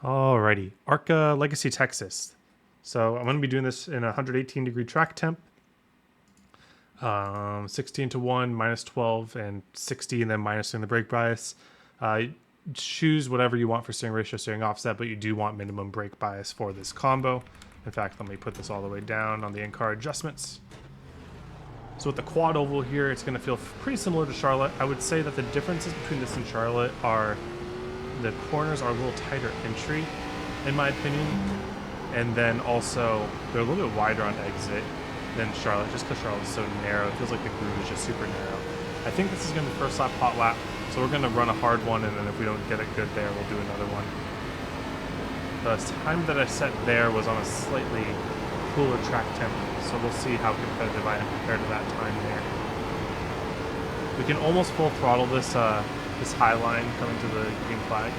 Alrighty, ARCA Legacy Texas. So I'm going to be doing this in a 118-degree track temp. 16 to 1, minus 12, and 60, and then minusing the brake bias. Choose whatever you want for steering ratio, steering offset, but you do want minimum brake bias for this combo. In fact, let me put this all the way down on the in-car adjustments. So with the quad oval here, it's going to feel pretty similar to Charlotte. I would say that the differences between this and Charlotte are the corners are a little tighter entry, in my opinion. And then also, they're a little bit wider on exit than Charlotte, just because Charlotte's so narrow. It feels like the groove is just super narrow. I think this is going to be first lap, hot lap. So we're going to run a hard one, and then if we don't get it good there, we'll do another one. The time that I set there was on a slightly cooler track temp, so we'll see how competitive I am compared to that time there. We can almost full throttle this this high line coming to the green flag.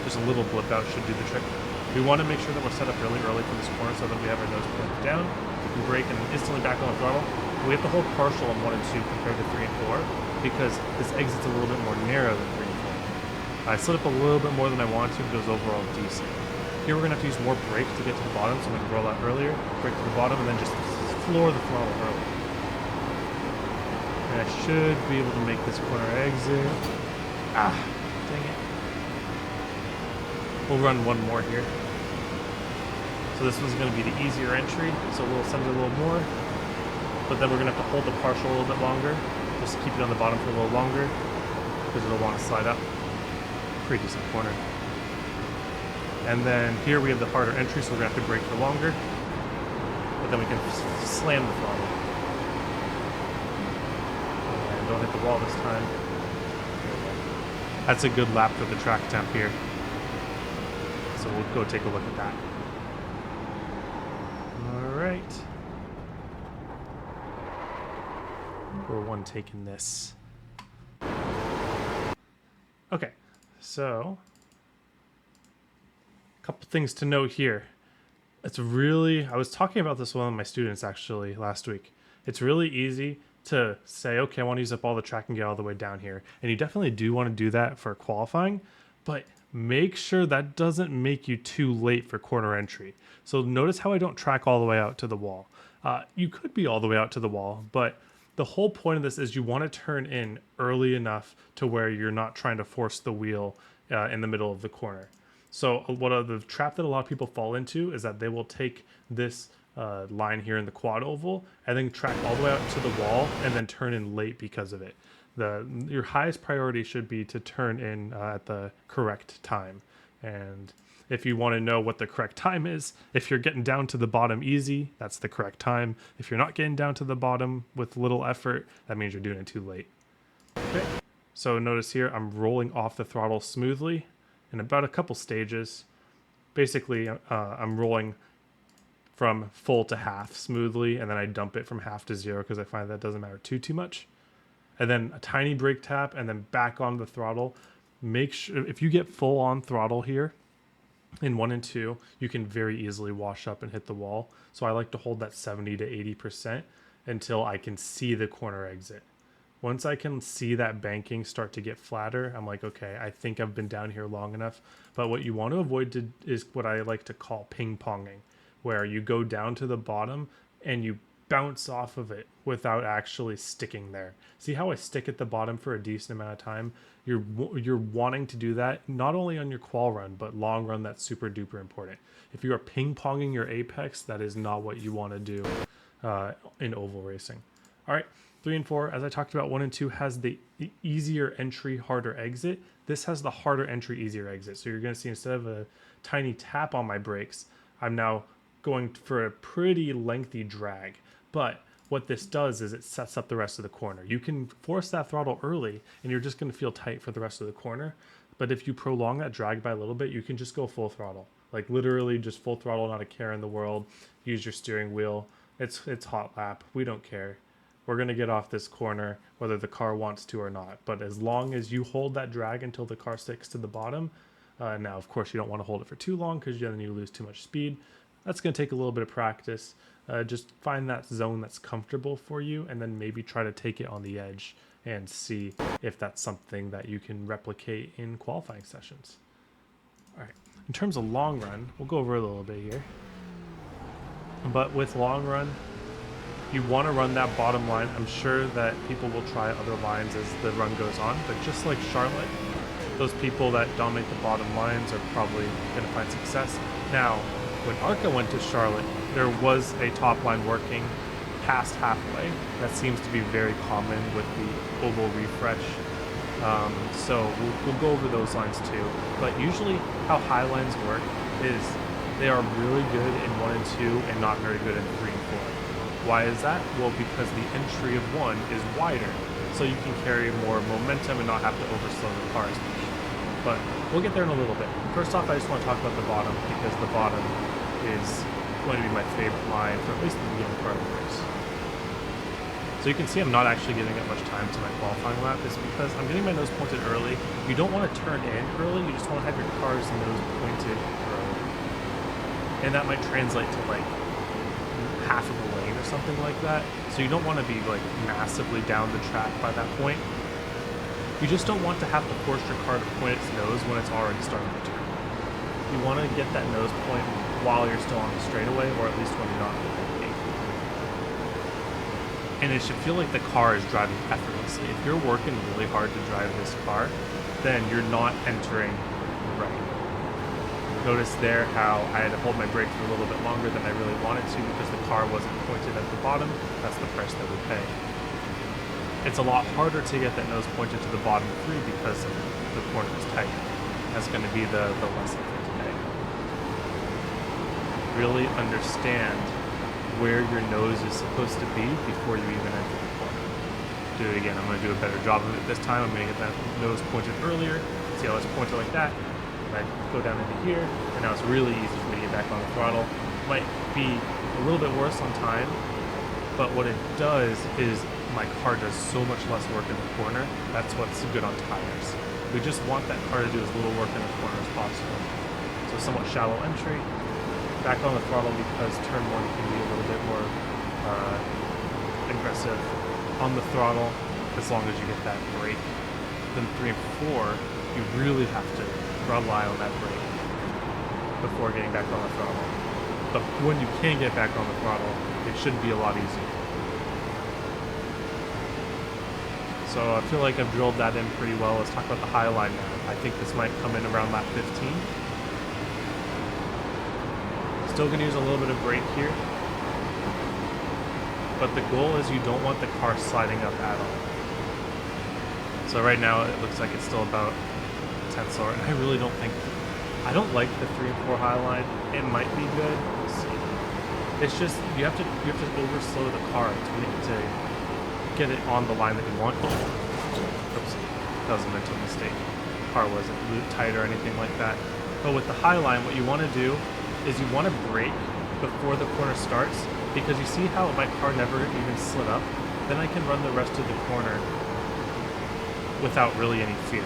Just a little blip out should do the trick. We want to make sure that we're set up really early for this corner so that we have our nose pointed down. We can brake and instantly back on the throttle. We have to hold partial on 1 and 2 compared to 3 and 4 because this exit's a little bit more narrow than 3 and 4. I slid up a little bit more than I wanted to, but it was overall decent. Here we're going to have to use more brake to get to the bottom, so I'm going to roll out earlier, brake to the bottom, and then just floor the throttle early. And I should be able to make this corner exit. Ah, dang it. We'll run one more here. So this one's going to be the easier entry, so we'll send it a little more. But then we're going to have to hold the partial a little bit longer, just to keep it on the bottom for a little longer, because it'll want to slide up. Pretty decent corner. And then here we have the harder entry, so we're going to have to brake for longer. But then we can slam the throttle. And don't hit the wall this time. That's a good lap for the track temp here. So we'll go take a look at that. Alright. We're one taking this. Okay, so a couple things to note here. It's really, I was talking about this with one of my students actually last week. It's really easy to say, okay, I want to use up all the track and get all the way down here. And you definitely do want to do that for qualifying, but make sure that doesn't make you too late for corner entry. So notice how I don't track all the way out to the wall. You could be all the way out to the wall, but the whole point of this is you want to turn in early enough to where you're not trying to force the wheel in the middle of the corner. So what the trap that a lot of people fall into is that they will take this line here in the quad oval and then track all the way out to the wall and then turn in late because of it. Your highest priority should be to turn in at the correct time. And if you want to know what the correct time is, if you're getting down to the bottom easy, that's the correct time. If you're not getting down to the bottom with little effort, that means you're doing it too late. Okay, so notice here I'm rolling off the throttle smoothly in about a couple stages. Basically, I'm rolling from full to half smoothly, and then I dump it from half to 0 because I find that doesn't matter too much. And then a tiny brake tap, and then back on the throttle. Make sure, if you get full on throttle here in 1 and 2, you can very easily wash up and hit the wall. So I like to hold that 70 to 80% until I can see the corner exit. Once I can see that banking start to get flatter, I'm like, okay, I think I've been down here long enough. But what you want to avoid is what I like to call ping-ponging, where you go down to the bottom and you bounce off of it without actually sticking there. See how I stick at the bottom for a decent amount of time? You're wanting to do that not only on your qual run, but long run. That's super duper important. If you are ping-ponging your apex, that is not what you want to do in oval racing. All right, 3 and 4, as I talked about, 1 and 2 has the easier entry, harder exit. This has the harder entry, easier exit. So you're going to see instead of a tiny tap on my brakes, I'm now going for a pretty lengthy drag. But what this does is it sets up the rest of the corner. You can force that throttle early and you're just going to feel tight for the rest of the corner. But if you prolong that drag by a little bit, you can just go full throttle. Like literally just full throttle, not a care in the world. Use your steering wheel. It's hot lap. We don't care. We're going to get off this corner whether the car wants to or not. But as long as you hold that drag until the car sticks to the bottom, now of course you don't want to hold it for too long because then you lose too much speed. That's going to take a little bit of practice. Just find that zone that's comfortable for you and then maybe try to take it on the edge and see if that's something that you can replicate in qualifying sessions. All right. In terms of long run, we'll go over a little bit here. But with long run, you want to run that bottom line. I'm sure that people will try other lines as the run goes on, but just like Charlotte, those people that dominate the bottom lines are probably going to find success. Now, when ARCA went to Charlotte, there was a top line working past halfway. That seems to be very common with the oval refresh. So we'll go over those lines too. But usually how high lines work is they are really good in 1 and 2 and not very good in 3 and 4. Why is that? Well, because the entry of 1 is wider, so you can carry more momentum and not have to overslow the car as much. But we'll get there in a little bit. First off, I just want to talk about the bottom, because the bottom is going to be my favorite line for at least the beginning part of the race. So you can see I'm not actually giving it much time to my qualifying lap, is because I'm getting my nose pointed early. You don't want to turn in early, you just want to have your car's nose pointed early. And that might translate to like half of a lane or something like that. So you don't want to be like massively down the track by that point. You just don't want to have to force your car to point its nose when it's already starting to turn. You want to get that nose point while you're still on the straightaway, or at least when you're not overtaking. And it should feel like the car is driving effortlessly. If you're working really hard to drive this car, then you're not entering right. Notice there how I had to hold my brake for a little bit longer than I really wanted to because the car wasn't pointed at the bottom. That's the price that we pay. It's a lot harder to get that nose pointed to the bottom 3 because the corner is tight. That's going to be the lesson for today. Really understand where your nose is supposed to be before you even enter the corner. Do it again. I'm going to do a better job of it this time. I'm going to get that nose pointed earlier. See how it's pointed like that? I go down into here, and now it's really easy for me to get back on the throttle. Might be a little bit worse on time, but what it does is my car does so much less work in the corner. That's what's good on tires. We just want that car to do as little work in the corner as possible. So somewhat shallow entry, back on the throttle because turn 1 can be a little bit more aggressive on the throttle as long as you get that brake. Then 3 and 4, you really have to rely on that brake before getting back on the throttle. But when you can get back on the throttle, it should be a lot easier. So I feel like I've drilled that in pretty well. Let's talk about the high line now. I think this might come in around lap 15. Still going to use a little bit of brake here. But the goal is you don't want the car sliding up at all. So right now it looks like it's still about 10 slower, and I really don't think, I don't like the 3 and 4 high line. It might be good. We'll see. It's just you have to overslow the car to get it on the line that you want. Oops, that was a mental mistake. The car wasn't tight or anything like that. But with the high line, what you want to do is you want to brake before the corner starts, because you see how my car never even slid up. Then I can run the rest of the corner without really any fear.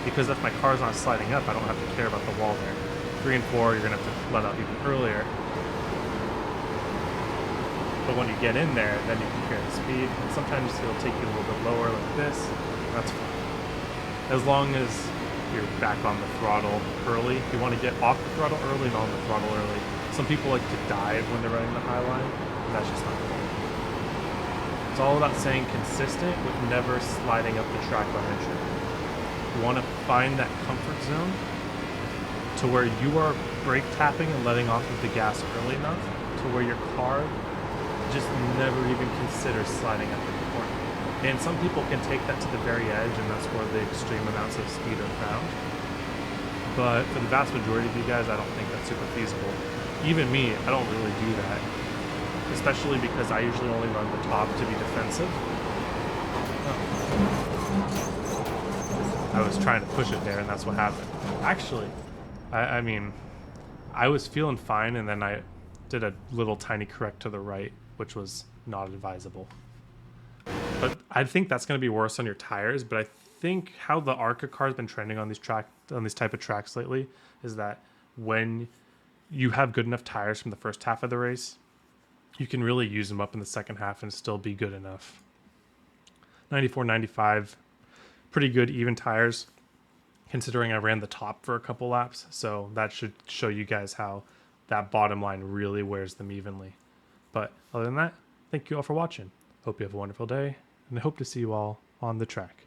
Because if my car's not sliding up, I don't have to care about the wall there. 3 and 4, you're going to have to let up even earlier. But when you get in there, then you can carry the speed. And sometimes it'll take you a little bit lower like this. That's fine. As long as you're back on the throttle early. You want to get off the throttle early and on the throttle early. Some people like to dive when they're running the high line, and that's just not cool. It's all about staying consistent with never sliding up the track on entry. You want to find that comfort zone to where you are brake tapping and letting off of the gas early enough to where your car just never even considers sliding up in the corner. And some people can take that to the very edge, and that's where the extreme amounts of speed are found. But for the vast majority of you guys, I don't think that's super feasible. Even me, I don't really do that. Especially because I usually only run the top to be defensive. I was trying to push it there, and that's what happened. Actually, I mean, I was feeling fine, and then I did a little tiny correct to the right, which was not advisable. But I think that's going to be worse on your tires. But I think how the ARCA car has been trending on these type of tracks lately is that when you have good enough tires from the first half of the race, you can really use them up in the second half and still be good enough. 94, 95, pretty good even tires. considering I ran the top for a couple laps. So that should show you guys how that bottom line really wears them evenly. But other than that, thank you all for watching. Hope you have a wonderful day, and I hope to see you all on the track.